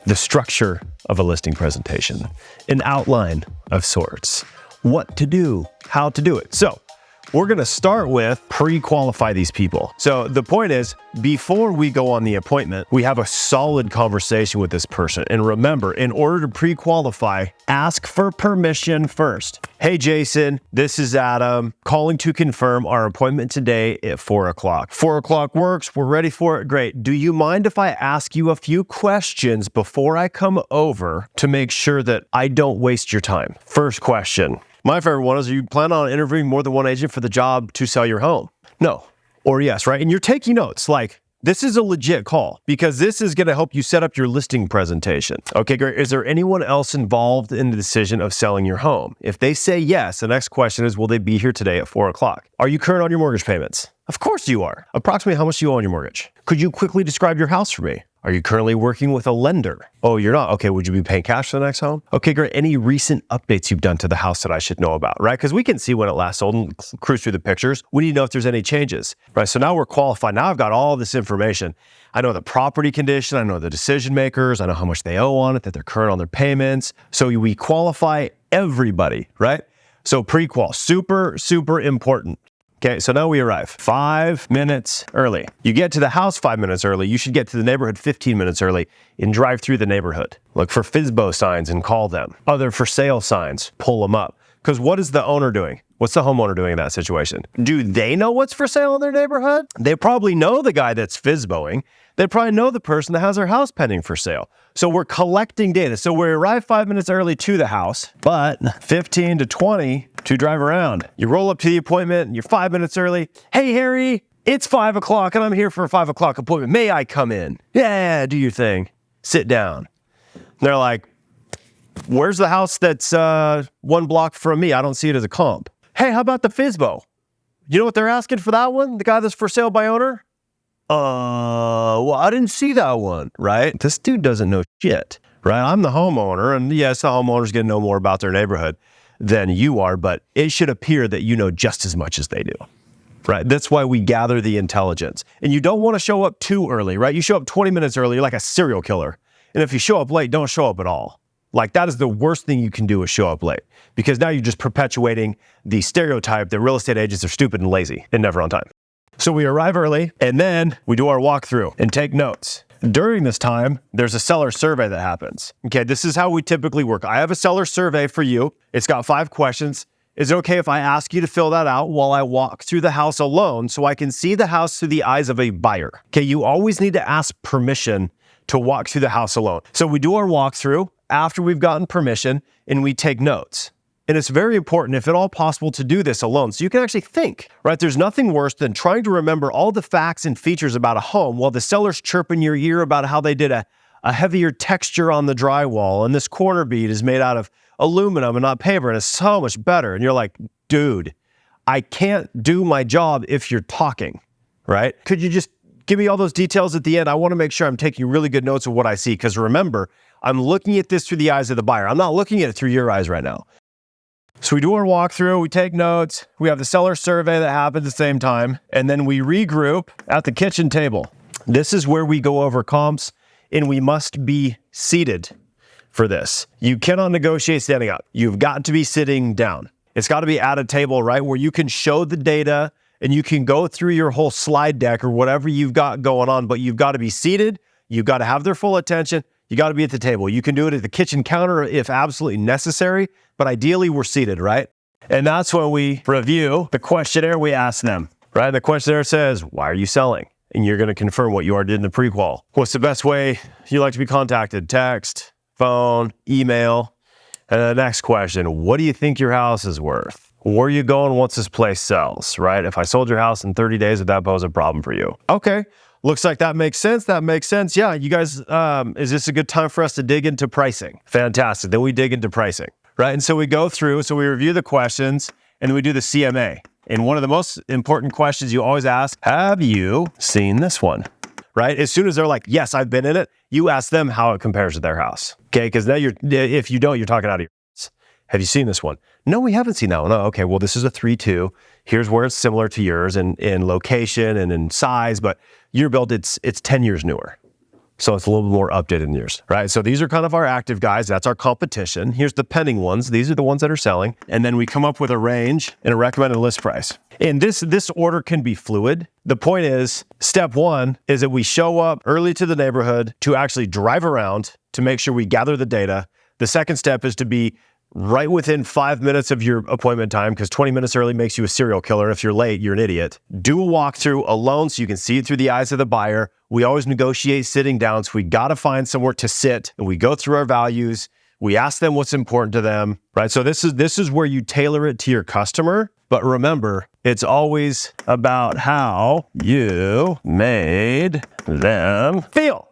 the structure of a listing presentation, an outline of sorts, what to do, how to do it. So we're going to start with pre-qualify these people. So the point is, before we go on the appointment, we have a solid conversation with this person. And remember, in order to pre-qualify, ask for permission first. Hey, Jason, this is Adam, calling to confirm our appointment today at 4 o'clock. 4 o'clock works. We're ready for it. Great. Do you mind if I ask you a few questions before I come over to make sure that I don't waste your time? First question. My favorite one is, are you plan on interviewing more than one agent for the job to sell your home? No. Or yes, right? And you're taking notes. Like, this is a legit call because this is going to help you set up your listing presentation. Okay, great. Is there anyone else involved in the decision of selling your home? If they say yes, the next question is, will they be here today at 4 o'clock? Are you current on your mortgage payments? Of course you are. Approximately how much do you owe on your mortgage? Could you quickly describe your house for me? Are you currently working with a lender? Oh, you're not? Okay, would you be paying cash for the next home? Okay, great. Any recent updates you've done to the house that I should know about, right? Because we can see when it last sold and cruise through the pictures. We need to know if there's any changes, right? So now we're qualified. Now I've got all this information. I know the property condition. I know the decision makers. I know how much they owe on it, that they're current on their payments. So we qualify everybody, right? So pre-qual, super, super important. Okay, so now we arrive 5 minutes early. You get to the house 5 minutes early. You should get to the neighborhood 15 minutes early and drive through the neighborhood. Look for FSBO signs and call them. Other for sale signs, pull them up. Because what is the owner doing? What's the homeowner doing in that situation? Do they know what's for sale in their neighborhood? They probably know the guy that's FSBOing. They probably know the person that has their house pending for sale. So we're collecting data. So we arrive 5 minutes early to the house, but 15 to 20 to drive around. You roll up to the appointment and you're 5 minutes early. Hey, Harry, it's 5 o'clock and I'm here for a 5 o'clock appointment. May I come in? Yeah, do your thing. Sit down. And they're like, where's the house that's 1 block from me? I don't see it as a comp. Hey, how about the FSBO? You know what they're asking for that one? The guy that's for sale by owner? Well, I didn't see that one, right? This dude doesn't know shit, right? I'm the homeowner, and yes, the homeowner's going to know more about their neighborhood than you are, but it should appear that you know just as much as they do, right? That's why we gather the intelligence. And you don't want to show up too early, right? You show up 20 minutes early, you're like a serial killer. And if you show up late, don't show up at all. Like, that is the worst thing you can do, is show up late, because now you're just perpetuating the stereotype that real estate agents are stupid and lazy and never on time. So we arrive early and then we do our walkthrough and take notes. During this time, there's a seller survey that happens. Okay, this is how we typically work. I have a seller survey for you. It's got 5 questions. Is it okay if I ask you to fill that out while I walk through the house alone so I can see the house through the eyes of a buyer? Okay, you always need to ask permission to walk through the house alone. So we do our walkthrough after we've gotten permission and we take notes. And it's very important, if at all possible, to do this alone so you can actually think, right? There's nothing worse than trying to remember all the facts and features about a home while the seller's chirping your ear about how they did a heavier texture on the drywall and this corner bead is made out of aluminum and not paper and it's so much better. And you're like, dude, I can't do my job if you're talking, right? Could you just give me all those details at the end? I want to make sure I'm taking really good notes of what I see, because remember, I'm looking at this through the eyes of the buyer. I'm not looking at it through your eyes right now. So we do our walkthrough, we take notes, we have the seller survey that happens at the same time, and then we regroup at the kitchen table. This is where we go over comps, and we must be seated for this. You cannot negotiate standing up. You've got to be sitting down. It's got to be at a table, right, where you can show the data and you can go through your whole slide deck or whatever you've got going on, but you've got to be seated. You've got to have their full attention. You got to be at the table. You can do it at the kitchen counter if absolutely necessary, but ideally we're seated, right? And that's when we review the questionnaire we ask them, right? The questionnaire says, why are you selling? And you're going to confirm what you already did in the pre-qual. What's the best way you like to be contacted? Text, phone, email. And the next question, what do you think your house is worth? Where are you going once this place sells, right? If I sold your house in 30 days, would that pose a problem for you? Okay. Looks like that makes sense. That makes sense. Yeah, you guys, is this a good time for us to dig into pricing? Fantastic. Then we dig into pricing, right? And so we go through, so we review the questions and then we do the CMA. And one of the most important questions you always ask, have you seen this one? Right? As soon as they're like, yes, I've been in it, you ask them how it compares to their house. Okay, because now if you don't, you're talking out of your ass. Have you seen this one? No, we haven't seen that one. Oh, okay, well, this is a 3-2. Here's where it's similar to yours in location and in size, but your build, it's 10 years newer. So it's a little bit more updated than yours, right? So these are kind of our active guys. That's our competition. Here's the pending ones. These are the ones that are selling. And then we come up with a range and a recommended list price. And this order can be fluid. The point is, step one is that we show up early to the neighborhood to actually drive around to make sure we gather the data. The second step is to be right within 5 minutes of your appointment time, because 20 minutes early makes you a serial killer. If you're late, you're an idiot. Do a walkthrough alone so you can see it through the eyes of the buyer. We always negotiate sitting down, so we got to find somewhere to sit, and we go through our values. We ask them what's important to them, right? So this is where you tailor it to your customer. But remember, it's always about how you made them feel.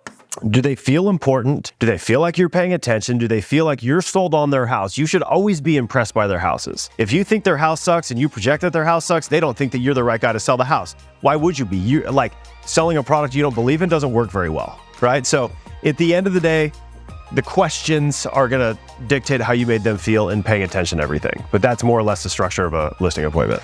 Do they feel important? Do they feel like you're paying attention? Do they feel like you're sold on their house? You should always be impressed by their houses. If you think their house sucks and you project that their house sucks, they don't think that you're the right guy to sell the house. Why would you be? You're like, selling a product you don't believe in doesn't work very well, right? So at the end of the day, the questions are going to dictate how you made them feel and paying attention to everything. But that's more or less the structure of a listing appointment.